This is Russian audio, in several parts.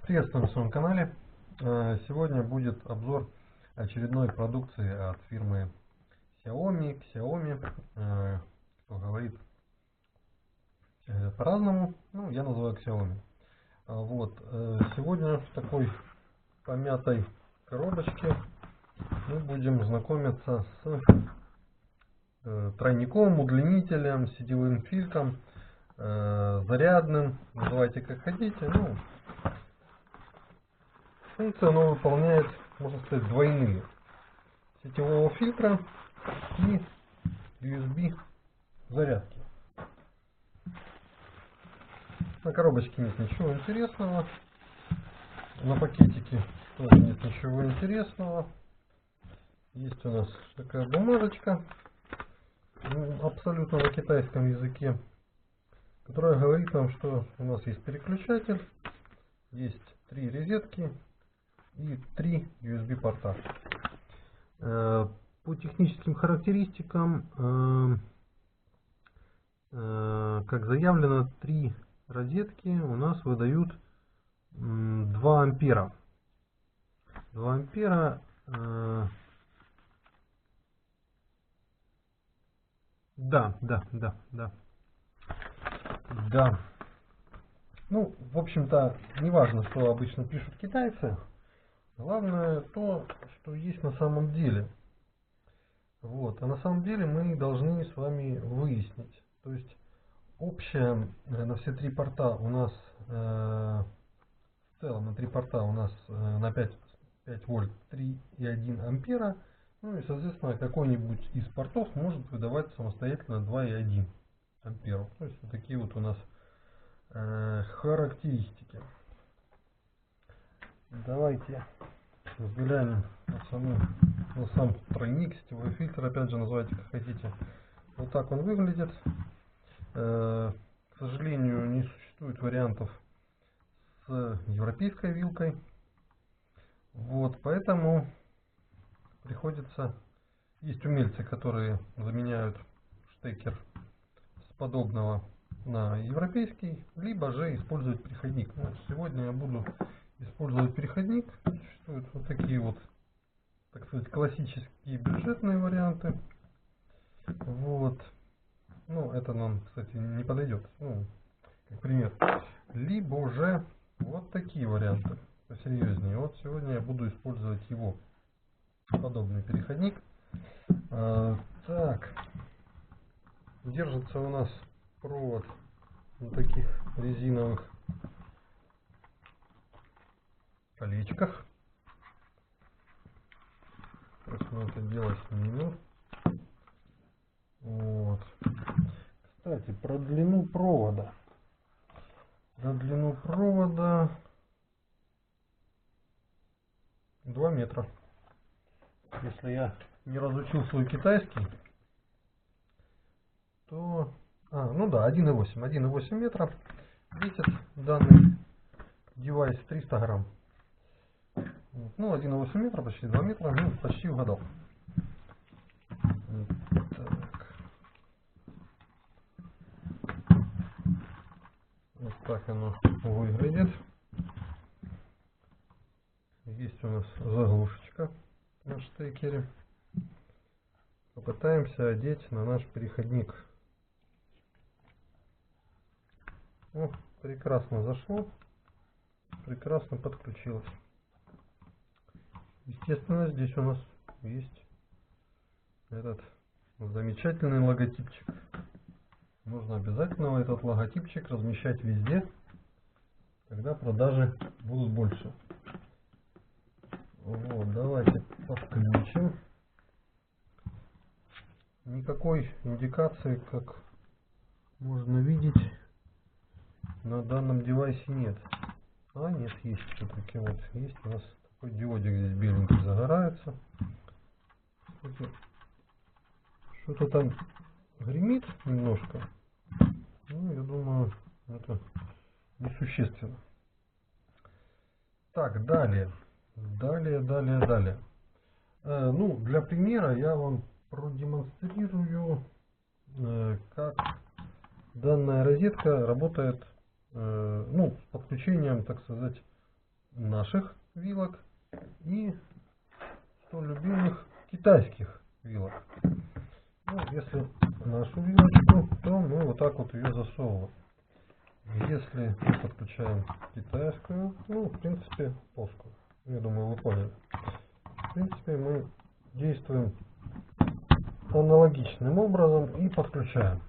Приветствую на своем канале. Сегодня будет обзор очередной продукции от фирмы Xiaomi. Кто говорит по-разному, ну, я называю Xiaomi. Сегодня в такой помятой коробочке мы будем знакомиться с тройниковым удлинителем, сетевым фильтром, зарядным, называйте как хотите. Функции оно выполняет, можно сказать, двойные: сетевого фильтра и USB зарядки. На коробочке нет ничего интересного, на пакетике тоже нет ничего интересного. Есть у нас такая бумажечка, абсолютно на китайском языке, которая говорит нам, что у нас есть переключатель, есть 3 розетки и 3 USB порта. По техническим характеристикам, как заявлено, 3 розетки у нас выдают 2 ампера. 2 ампера. Да. Ну, в общем-то, не важно, что обычно пишут китайцы. Главное то, что есть на самом деле. А на самом деле мы должны с вами выяснить. То есть общая на все 3 порта у нас, в целом на 3 порта у нас на 5 вольт 3,1 ампера. Ну и, соответственно, какой-нибудь из портов может выдавать самостоятельно 2,1 ампера. То есть вот такие вот у нас характеристики. Давайте взглянем на сам тройник, сетевой фильтр, опять же, называйте как хотите. Вот так он выглядит. К сожалению, не существует вариантов с европейской вилкой. Поэтому приходится... Есть умельцы, которые заменяют штекер с подобного на европейский, либо же использовать переходник. Сегодня я буду использовать переходник. Существуют вот такие вот, так сказать, классические бюджетные варианты. Это нам, кстати, не подойдет, как пример. Либо же вот такие варианты посерьезнее. Сегодня я буду использовать его, подобный переходник. Так, держится у нас провод на таких резиновых колечках. Сейчас мы это дело снимем. Кстати, про длину провода. 2 метра. Если я не разучил свой китайский, то... 1,8 метра. Весит данный девайс 300 грамм. 1,8 метра, почти 2 метра, почти угадал. Вот так оно выглядит. Есть у нас заглушечка на штекере. Попытаемся одеть на наш переходник. Прекрасно зашло, прекрасно подключилось. Естественно, здесь у нас есть этот замечательный логотипчик. Нужно обязательно этот логотипчик размещать везде, когда продажи будут больше. Давайте подключим. Никакой индикации, как можно видеть, на данном девайсе нет. Нет, есть все-таки. Есть у нас такой диодик здесь беленький загорается. Что-то там гремит немножко. Я думаю, это несущественно. Так, далее. Для примера я вам продемонстрирую, как данная розетка работает, с подключением, так сказать, наших вилок и 100 любимых китайских вилок. Ну, если нашу вилочку, то мы вот так вот ее засовываем. Если мы подключаем китайскую, ну, в принципе, плоскую. Я думаю, вы поняли. В принципе, мы действуем аналогичным образом и подключаем.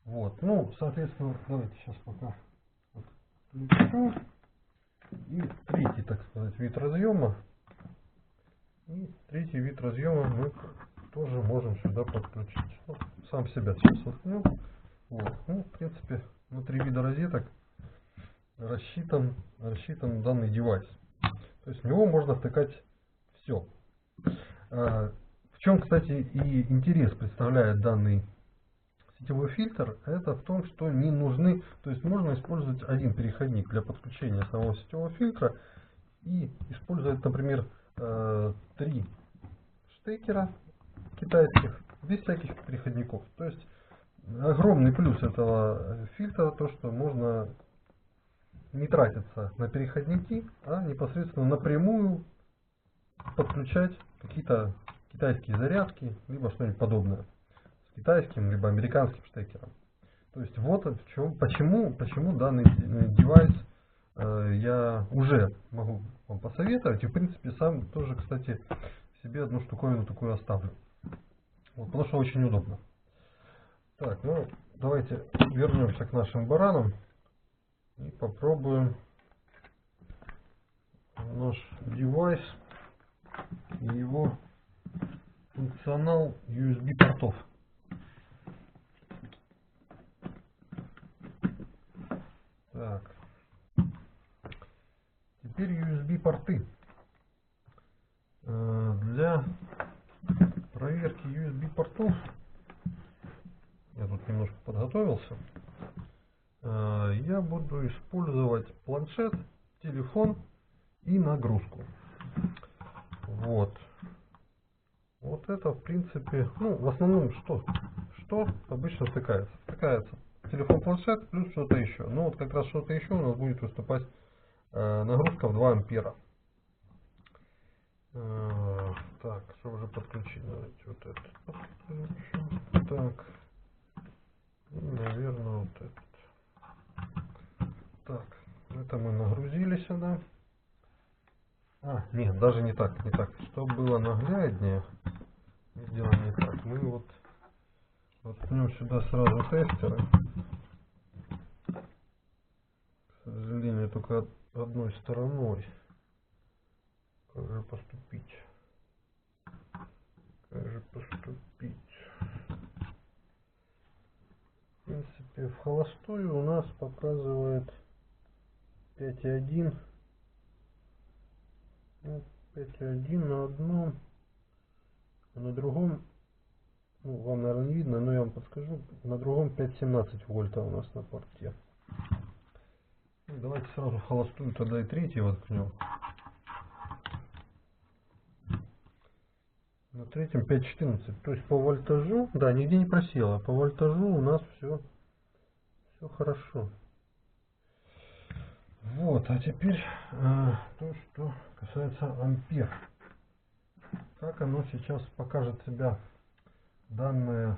Вот, ну, соответственно, давайте сейчас пока подключу. И третий, так сказать, вид разъема. И третий вид разъема мы тоже можем сюда подключить. Ну, сам себя сейчас воткнем. Вот. Ну, в принципе, внутри вида розеток рассчитан данный девайс. То есть в него можно втыкать все. В чем, кстати, и интерес представляет данный сетевой фильтр, это в том, что не нужны, то есть можно использовать один переходник для подключения самого сетевого фильтра и использовать, например, 3 штекера китайских без всяких переходников. То есть огромный плюс этого фильтра то, что можно не тратиться на переходники, а непосредственно напрямую подключать какие-то китайские зарядки, либо что-нибудь подобное с китайским либо американским штекером. То есть вот в чем, почему данный девайс я уже могу вам посоветовать, и в принципе сам тоже, кстати, себе одну штуковину такую оставлю. Вот, потому что очень удобно. Так, ну давайте вернемся к нашим баранам и попробуем наш девайс и его функционал USB портов. Так, теперь USB порты. Для проверки USB портов я тут немножко подготовился. Я буду использовать планшет, телефон и нагрузку. Вот. Вот это в принципе, ну, в основном что обычно стыкается? Стыкается телефон, планшет плюс что-то еще. Ну вот как раз что-то еще у нас будет выступать нагрузка в 2 ампера. Так, что уже подключить? Давайте вот это подключим. Так. И, наверное, вот этот. Так, это мы нагрузили сюда. Нет, даже не так, не так. Чтобы было нагляднее, мы сделаем не так. Мы вот воткнем сюда сразу тестеры. К сожалению, только одной стороной. Как же поступить? Как же поступить? В принципе, в холостую у нас показывает 5,1. 5,1 на одном, а на другом, ну, вам, наверное, не видно, но я вам подскажу, на другом 5,17 вольта у нас на порте. Ну, давайте сразу в холостую тогда и третий воткнем. На третьем 5,14, то есть по вольтажу, да, нигде не просело, по вольтажу у нас все хорошо. Вот, а теперь то, что касается ампер. Как оно сейчас покажет себя, данная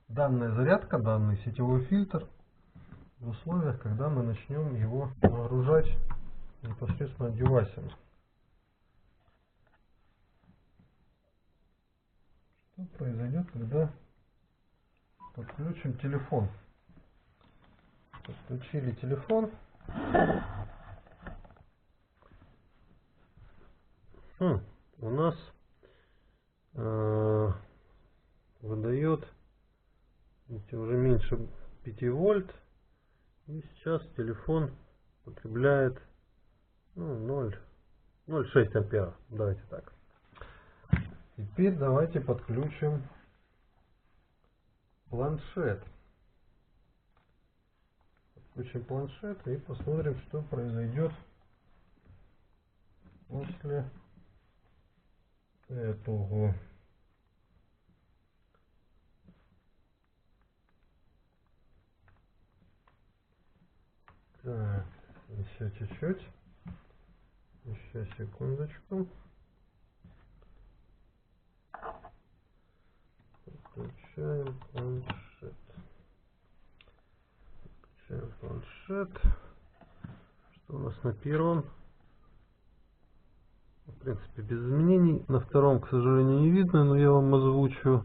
зарядка, данный сетевой фильтр в условиях, когда мы начнем его нагружать непосредственно девайсами. Что произойдет, когда подключим телефон? Подключили телефон. У нас выдает уже меньше 5 вольт. И сейчас телефон потребляет 0,6 ампера. Давайте так. Теперь давайте подключим планшет. Подключим планшет и посмотрим, что произойдет после этого. Так, еще чуть-чуть. Сейчас, секундочку. Включаем планшет. Включаем планшет. Что у нас на первом? В принципе, без изменений. На втором, к сожалению, не видно, но я вам озвучу.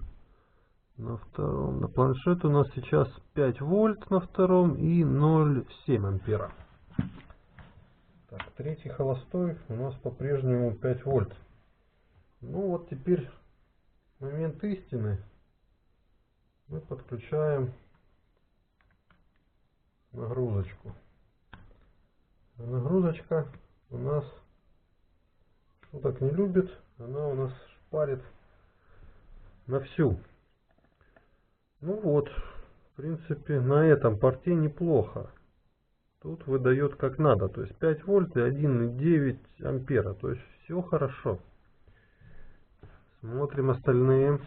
На втором, на планшете у нас сейчас 5 вольт на втором и 0,7 ампера. Так, третий холостой у нас по-прежнему 5 вольт. Ну вот теперь момент истины. Мы подключаем нагрузочку. Нагрузочка у нас шуток не любит, она у нас шпарит на всю. Ну вот, в принципе, на этом порте неплохо. Тут выдает как надо, то есть 5 вольт и 1,9 ампера, то есть все хорошо. Смотрим остальные.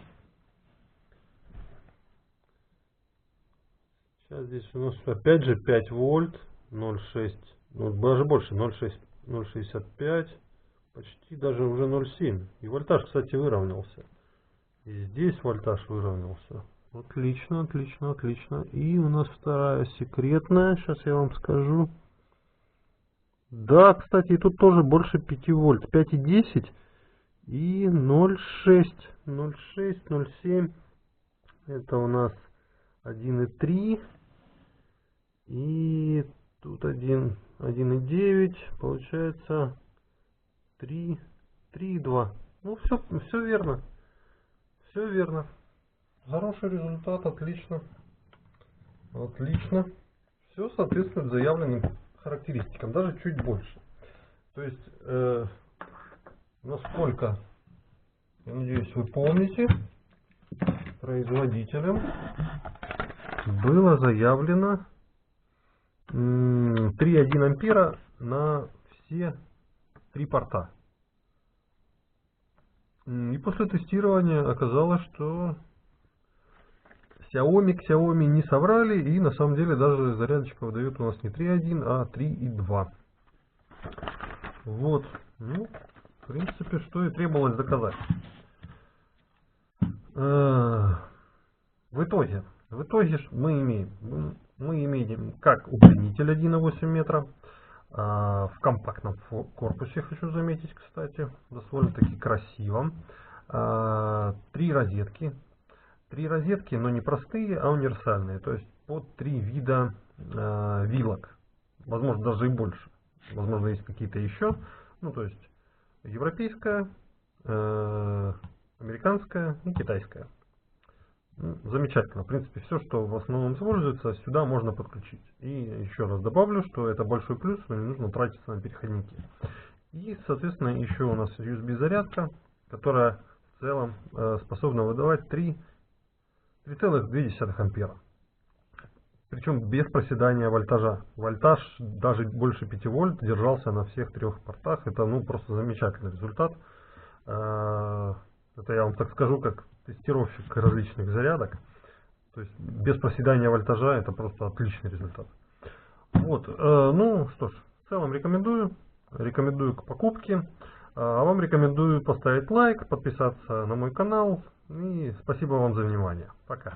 Сейчас здесь у нас опять же 5 вольт, 0,6, ну даже больше, 0,65, почти даже уже 0,7. И вольтаж, кстати, выровнялся. И здесь вольтаж выровнялся. Отлично, отлично, отлично. И у нас вторая секретная. Сейчас я вам скажу. Да, кстати, и тут тоже больше 5 вольт. 5,10 и 0,6. 0,6, 0,7. Это у нас 1,3. И тут 1,9. Получается 3,2. Ну, все верно. Все верно. Хороший результат, отлично. Отлично. Все соответствует заявленным характеристикам, даже чуть больше. То есть, насколько, я надеюсь, вы помните, производителем было заявлено 3,1 ампера на все 3 порта. И после тестирования оказалось, что Xiaomi не соврали, и на самом деле даже зарядочка выдает у нас не 3,1, а 3,2. Вот. Ну, в принципе, что и требовалось доказать. В итоге мы имеем как удлинитель 1,8 метра, в компактном корпусе, хочу заметить, кстати, довольно-таки красиво. 3 розетки. 3 розетки, но не простые, а универсальные, то есть под 3 вида вилок, возможно даже и больше, возможно есть какие-то еще, ну то есть европейская, американская и китайская. Ну, замечательно, в принципе все, что в основном используется, сюда можно подключить. И еще раз добавлю, что это большой плюс, но не нужно тратиться на переходники. И соответственно еще у нас USB зарядка, которая в целом способна выдавать 3,2 ампера. Причем без проседания вольтажа. Вольтаж даже больше 5 вольт держался на всех 3 портах. Это ну просто замечательный результат. Это я вам так скажу, как тестировщик различных зарядок. То есть без проседания вольтажа это просто отличный результат. Вот, ну что ж, в целом рекомендую к покупке. А вам рекомендую поставить лайк, подписаться на мой канал. И спасибо вам за внимание. Пока.